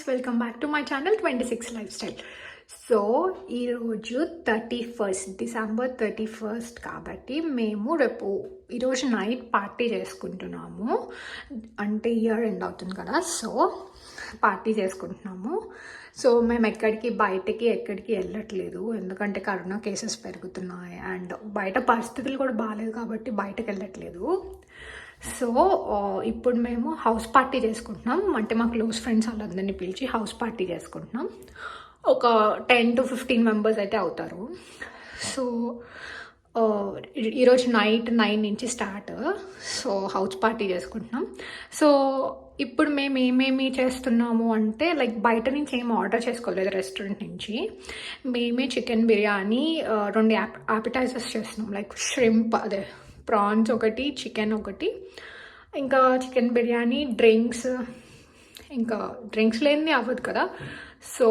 Welcome back to my channel 26 life style. So ఈరోజు December 31 కాబట్టి మేము రేపు ఈరోజు నైట్ పార్టీ చేసుకుంటున్నాము. అంటే ఇయర్ ఎండ్ అవుతుంది కదా, సో పార్టీ చేసుకుంటున్నాము. సో మేము ఎక్కడికి వెళ్ళట్లేదు, ఎందుకంటే కరోనా కేసెస్ పెరుగుతున్నాయి అండ్ బయట పరిస్థితులు కూడా బాగాలేదు కాబట్టి బయటకు వెళ్ళట్లేదు. సో ఇప్పుడు మేము హౌస్ పార్టీ చేసుకుంటున్నాం. అంటే మా క్లోజ్ ఫ్రెండ్స్ వాళ్ళందరినీ పిలిచి హౌస్ పార్టీ చేసుకుంటున్నాం. ఒక 10 to 15 మెంబర్స్ అయితే అవుతారు. సో ఈరోజు నైట్ 9 నుంచి స్టార్ట్. సో హౌస్ పార్టీ చేసుకుంటున్నాం. సో ఇప్పుడు మేము ఏమేమి చేస్తున్నాము అంటే లైక్ బయట నుంచి ఏం ఆర్డర్ చేసుకోలేదు రెస్టారెంట్ నుంచి. మేమే చికెన్ బిర్యానీ 2 యాపిటైజర్స్ చేస్తున్నాం. లైక్ ష్రింప్, అదే ప్రాన్స్ ఒకటి, చికెన్ ఒకటి, ఇంకా చికెన్ బిర్యానీ, డ్రింక్స్. ఇంకా డ్రింక్స్ లేనిది అవ్వదు కదా, సో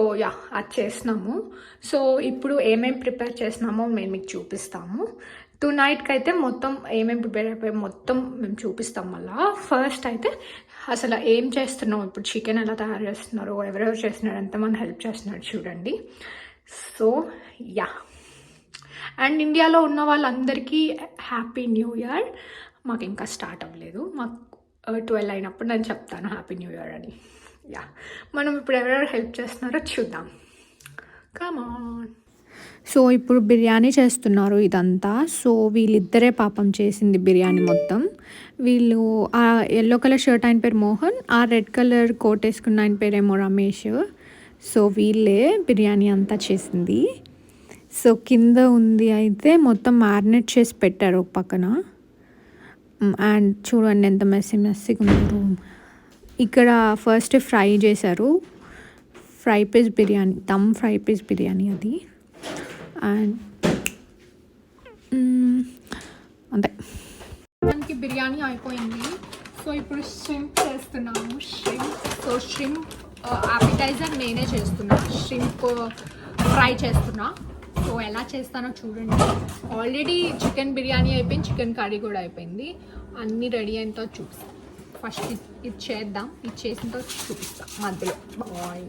అది చేస్తున్నాము. సో ఇప్పుడు ఏమేమి ప్రిపేర్ చేస్తున్నామో మేము మీకు చూపిస్తాము. నైట్కి అయితే మొత్తం ఏమేమి ప్రిపేర్ అయిపోయి మొత్తం మేము చూపిస్తాం. మళ్ళీ ఫస్ట్ అయితే అసలు ఏం చేస్తున్నాం, ఇప్పుడు చికెన్ ఎలా తయారు చేస్తున్నారు, ఎవరెవరు చేస్తున్నారు, ఎంతమంది హెల్ప్ చేస్తున్నారు చూడండి. సో అండ్ ఇండియాలో ఉన్న వాళ్ళందరికీ హ్యాపీ న్యూ ఇయర్. మాకు ఇంకా స్టార్ట్ అవ్వలేదు, మాకు 12 అయినప్పుడు నేను చెప్తాను హ్యాపీ న్యూ ఇయర్ అని. మనం ఇప్పుడు ఎవరెవరు హెల్ప్ చేస్తున్నారో చూద్దాం. Come on. సో ఇప్పుడు బిర్యానీ చేస్తున్నారు ఇదంతా. సో వీళ్ళిద్దరే పాపం చేసింది బిర్యానీ మొత్తం. వీళ్ళు ఆ ఎల్లో కలర్ షర్ట్ ఆయన పేరు మోహన్, ఆ రెడ్ కలర్ కోట్ వేసుకున్న ఆయన పేరేమో రమేష్. సో వీళ్ళే బిర్యానీ అంతా చేసింది. సో కింద ఉంది అయితే మొత్తం మ్యారినేట్ చేసి పెట్టారు ఒక పక్కన. అండ్ చూడండి ఎంత మెస్సీగా ఉంది రూమ్. ఇక్కడ ఫస్ట్ ఫ్రై చేశారు, fry piece biryani, dum fry piece biryani అది. అండ్ అంతే, దానికి బిర్యానీ అయిపోయింది. సో ఇప్పుడు ష్రింప్ చేస్తున్నాము. ష్రింప్ యాపిటైజర్ నేనే చేస్తున్నా, ష్రింప్ ఫ్రై చేస్తున్నా. సో ఎలా చేస్తానో చూడండి. ఆల్రెడీ చికెన్ బిర్యానీ అయిపోయింది, చికెన్ కర్రీ కూడా అయిపోయింది. అన్నీ రెడీ అయిన తర్వాత చూపిస్తాం. ఫస్ట్ ఇది చేద్దాం, ఇది చేసిన తర్వాత చూపిస్తాం మధ్యలో. బాయ్.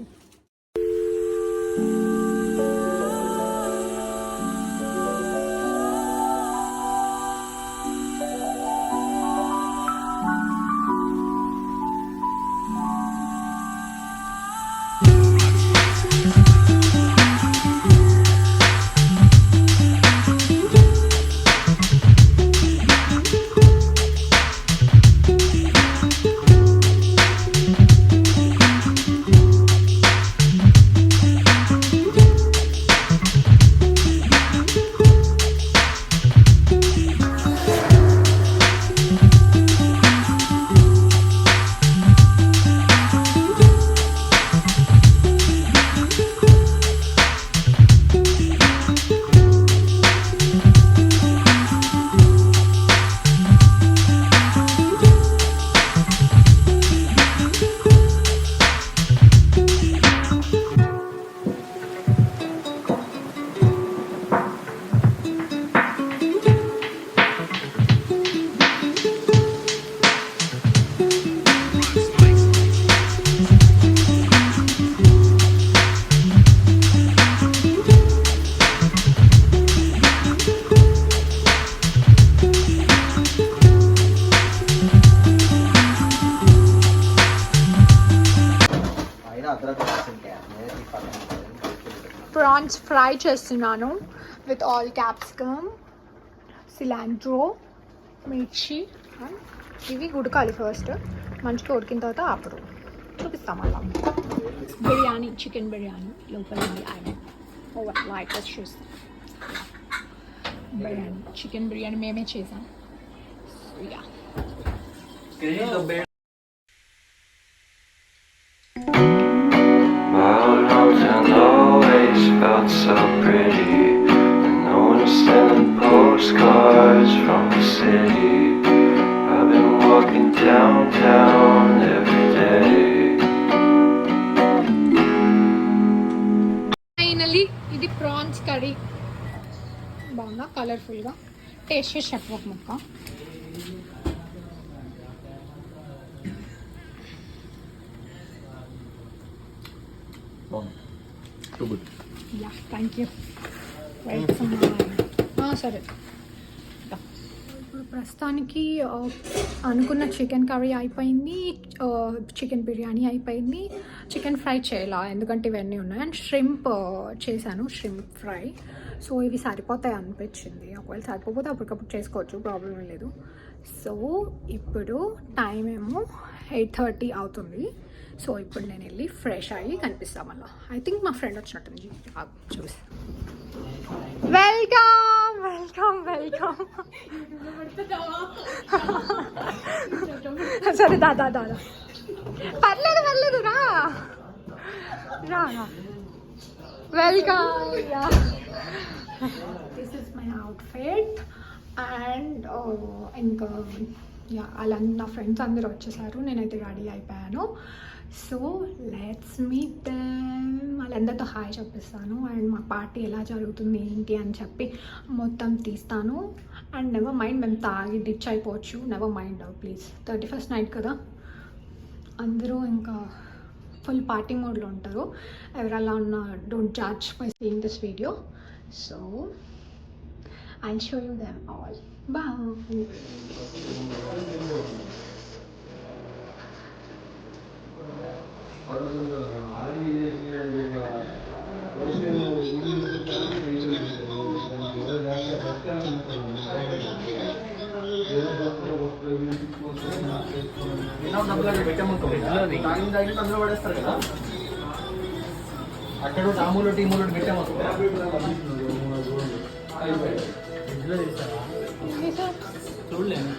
ప్రాన్స్ ఫ్రై చేస్తున్నాను విత్ ఆల్ క్యాప్సికమ్, సిలాంట్రో, మిర్చి. ఇవి ఉడకాలి ఫస్ట్, మంచిగా ఉడికిన తర్వాత అప్పుడు చూపిస్తాం. అలా బిర్యానీ, చికెన్ బిర్యానీ లోపల లైట్ చూస్తాం. బిర్యానీ, చికెన్ బిర్యానీ మేమే చేసాం. So pretty, and no one's sending postcards from the city. I've been walking downtown every day. Finally, ఇది prawns curry. బాగుందా కలర్ఫుల్గా? టేస్ట్ చేసి చెప్పు ఒక ముక్క. Yeah thank you. సరే ఇప్పుడు ప్రస్తుతానికి అనుకున్న చికెన్ కర్రీ అయిపోయింది, చికెన్ బిర్యానీ అయిపోయింది, చికెన్ ఫ్రై చేయాలా ఎందుకంటే ఇవన్నీ ఉన్నాయి, అండ్ ష్రింప్ చేశాను, ష్రింప్ ఫ్రై. సో ఇవి సరిపోతాయి అనిపించింది. ఒకవేళ సరిపోతే అప్పటికప్పుడు చేసుకోవచ్చు, ప్రాబ్లం ఏం లేదు. సో ఇప్పుడు టైం ఏమో 8:30 అవుతుంది. సో ఇప్పుడు నేను వెళ్ళి ఫ్రెష్ అయ్యి కనిపిస్తాను మళ్ళీ. ఐ థింక్ మా ఫ్రెండ్ వచ్చినట్టుంది, చూసి. Welcome welcome welcome. సరే దాదా దాదా పర్లేదు పర్లేదు రా రా రా. Welcome. This is my outfit and ఇంకా యా వాళ్ళందరూ నా ఫ్రెండ్స్ అందరూ వచ్చేసారు, నేనైతే రెడీ అయిపోయాను. So let's meet them. వాళ్ళందరితో హాయ్ చెప్పిస్తాను అండ్ మా పార్టీ ఎలా జరుగుతుంది ఏంటి అని చెప్పి మొత్తం తీస్తాను. అండ్ నెవర్ మైండ్, మేము తాగి డిచ్ అయిపోవచ్చు, never mind please. 31st night కదా, అందరూ ఇంకా ఫుల్ పార్టీ మోడ్లో ఉంటారు. ఎవరలా ఉన్నా don't judge by seeing this video. So I'll show you them all. Bye. అక్కడ టాములు టీములు పెట్టాము. చూడలేదు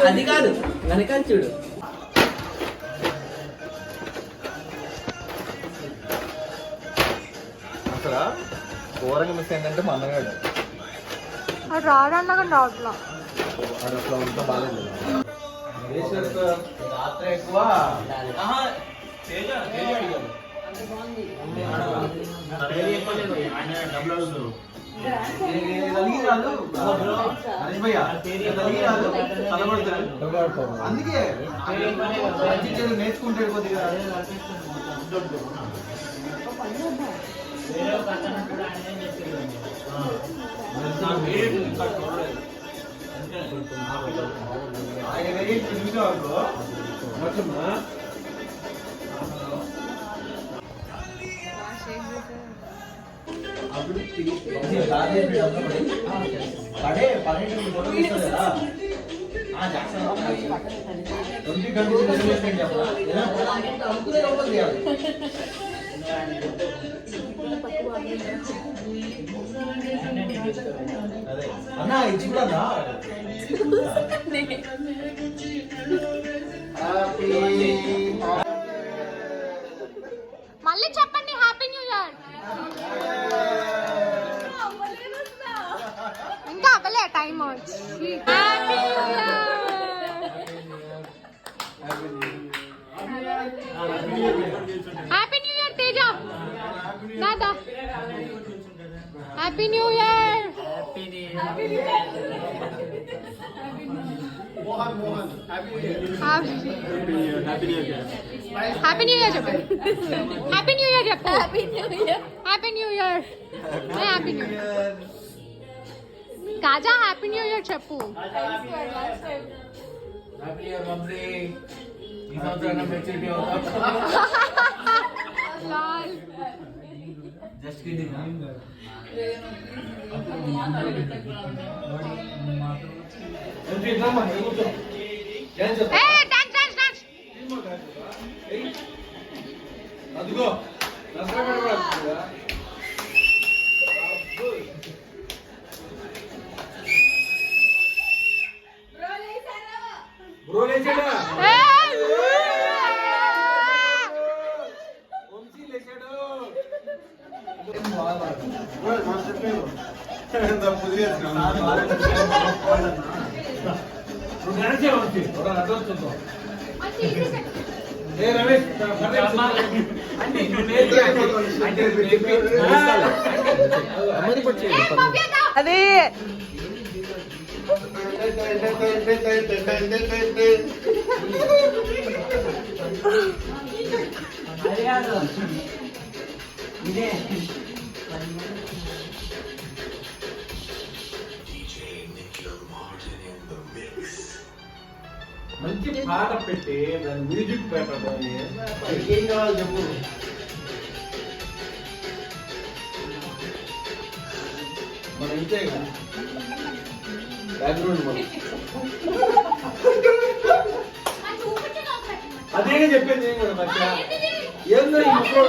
అది కాదు వెనకాల చూడు. అక్కడ ఘోరంగా మిస్ ఏంటంటే మా అన్నగాడు అది రాడన్నగా రావట్లా, అది అట్లా ఉంటే బాగాలేదు. రాత్రి ఎక్కువ అందుకే నేర్చుకుంటే అన్నా ఇది కూడా మళ్ళీ చెప్పండి హ్యాపీ న్యూ ఇయర్. ఇంకా అవ్వలే టైం వచ్చి. Happy new year. Happy new year Teja దాదా. Happy new year. Happy new year చెప్పండి. హ్యాపీ న్యూ ఇయర్ చెప్పు. Happy new year. Happy new year. Happy new year. కాజా హ్యాపీ న్యూ ఇయర్ చెప్పు. Happy year Vamsi. ఈ సంవత్సరం మెచ్యూరిటీ అవుతా. లాల్. Just kidding. అదిగో బ్రో లేచాడా వంశీ లేచాడు అదే మంచి పాట పెట్టి దాని మ్యూజిక్ పెట్టడం ఏం కావాలి చెప్పు. మన ఇంతే కదా బ్యాక్గ్రౌండ్ మనం అదేగా చెప్పేది నేను కూడా మధ్య ఏందో ఈ ముక్కలో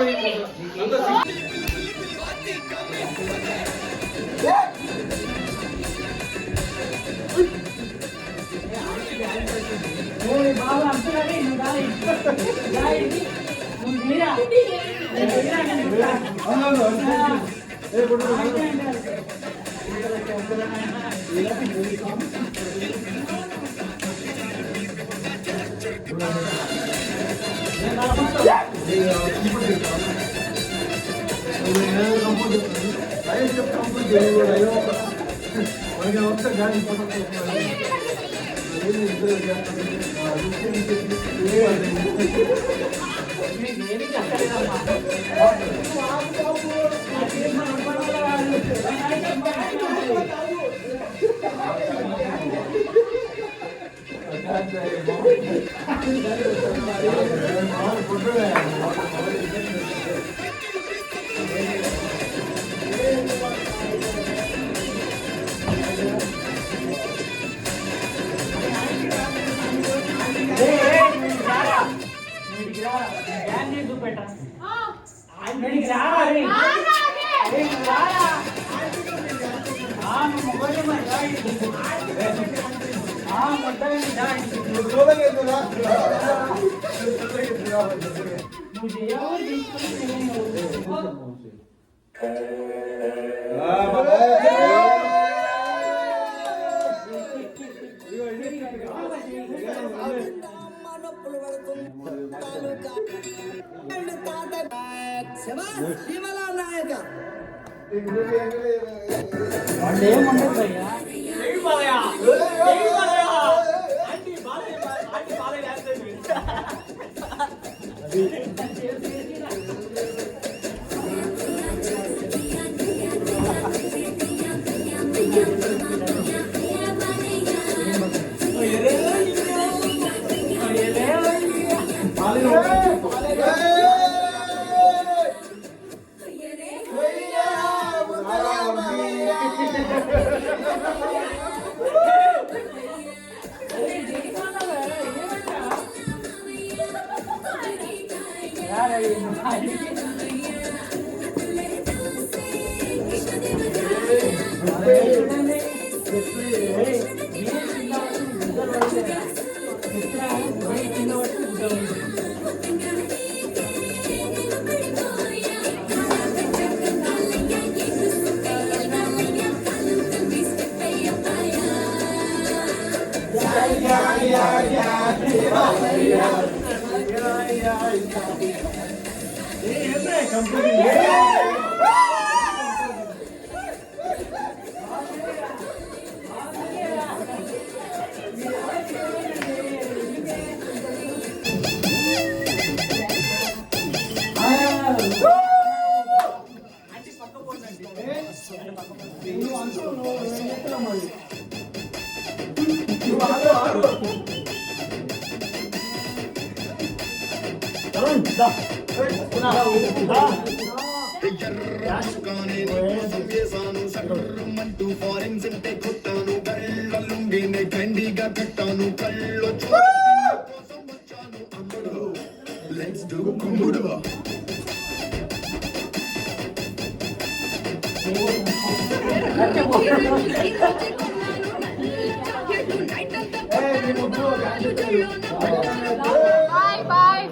bye bye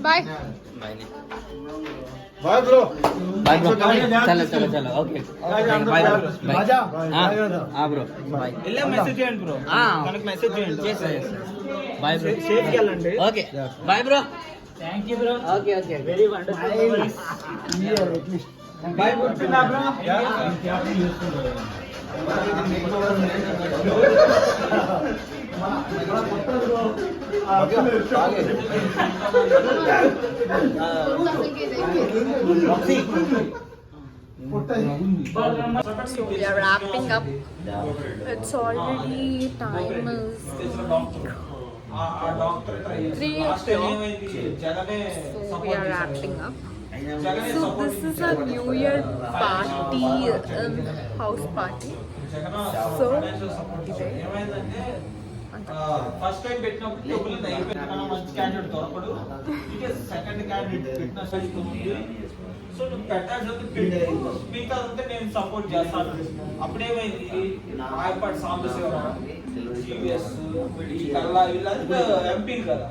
bye bye bro bye bro चलो चलो चलो ओके बाय రాజా हाँ ब्रो बाय వెళ్ళే మెసేజ్ చేయండి బ్రో మనకి మెసేజ్ చేయండి बाय ब्रो సేఫ్ వెళ్ళండి okay bye bro thank you bro okay okay very wonderful bye గుర్తున్నా bro So we are wrapping up. It's already time is 3 o'clock. So we are wrapping up. So this is a New Year party, house party. So first time పెట్టినప్పుడు డబ్బులు అయిపోయినా మంచి candidate దొరకడు ఇక second candidate పెట్టిన size ఉంది so నువ్వు పెట్టాల్సి పెట్టు మిగతా అంతా నేను సపోర్ట్ చేస్తాను అప్పుడేమైంది ఆయపాటి సాంబశివరావు జీవీఎస్ కల్లా వీళ్ళంతా ఎంపీలు కదా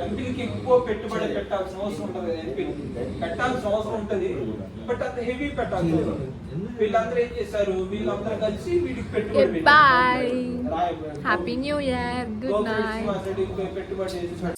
ఎంపీలకి ఎక్కువ పెట్టుబడి పెట్టాల్సిన అవసరం ఉంటుంది ఎంపీలు పెట్టాల్సిన అవసరం ఉంటుంది బట్ అంత హెవీ పెట్టాల్సి ఉంటుంది వీళ్ళందరూ ఏం చేశారు వీళ్ళందరూ కలిసి వీడికి పెట్టుబడి Goodbye. Happy New Year. Good night. పెట్టుబడి